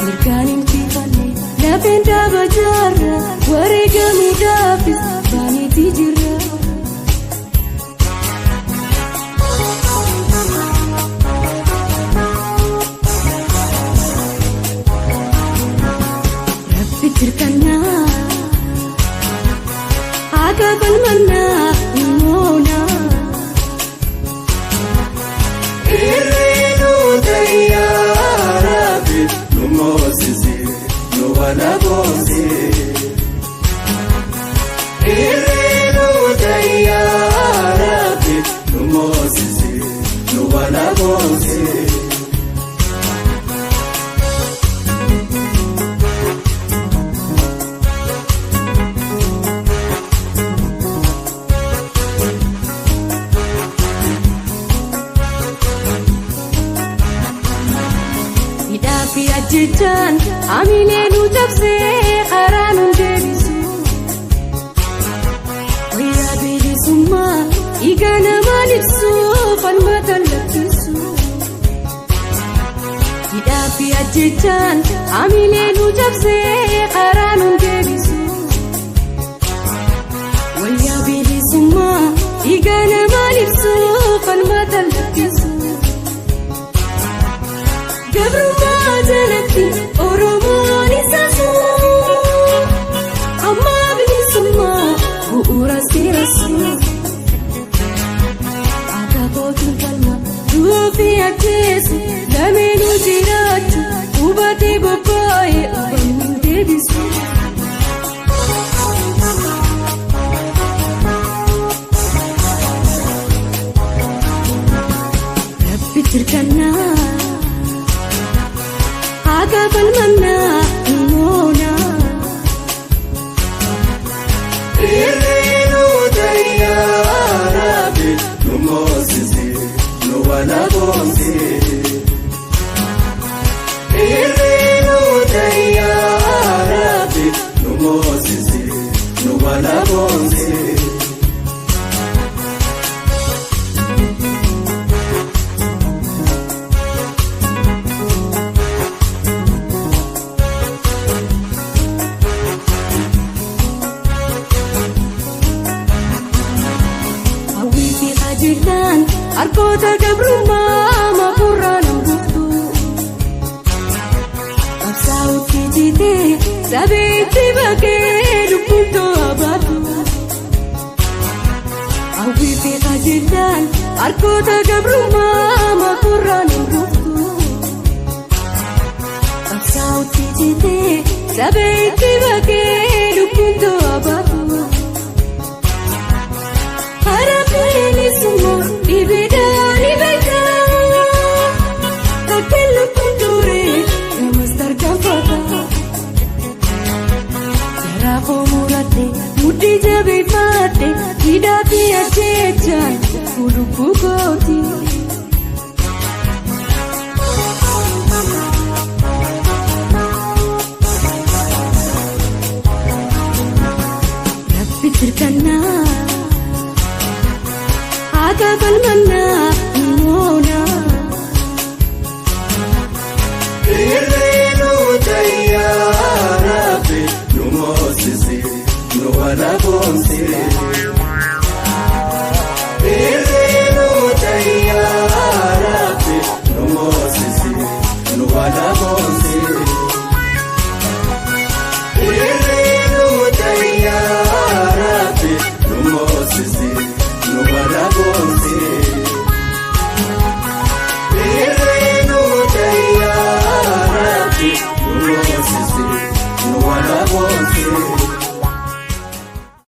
mirgaan injifannee lafeen dhaabaa jaarra wareegamuudhaafis baaneetii jirra. Rabbi tirkannaa akka falmannaa himoona. Fi ajjechaan amilee nu cabsee karaa nu deebisu. Wayyaa bilisummaa dhiiga namaan ibsu falmata lakkisu. Hidhaa fi ajjechaan amilee nu cabsee karaa nu deebisu. Wayyaa bilisummaa dhiiga namaan ibsu falmata lakkisu. Gabrummaa jalatti Oromoon isa suu amma bilisummaa bu'uura seerasuu akka kootiin falma duufi ajjeesu lameenuu jiraatu hubatee bobba'ee hubannu deebisu. Rabbi tirkannaa akka falmannaa himoona. Irreenuu tayyaaraafi nu moosisee nu walaboomsee. Irreenuu tayyaaraafi nu moosisee nu walaboomsee. Jirtaan harkoota gabrummaa makurraa nu guftu. Qabsaa'utti jitee sabeetti bakkee lubbuun to'a baatu. Hawwii fi qajeelaan harkoota gabrummaa makurraa nu guftu. Qabsaa'utti jitee sabeetti bakkee lubbuun to'a baatu. Ibidaan ibeekaa takkeen lubbuun turee namas tarkaanfataa. Jaraafoo murattee mudhii jabeeffadhee hidhaa fi ajjechaan lubbuu kooti. Rabbi tirkannaa akka falmannaa.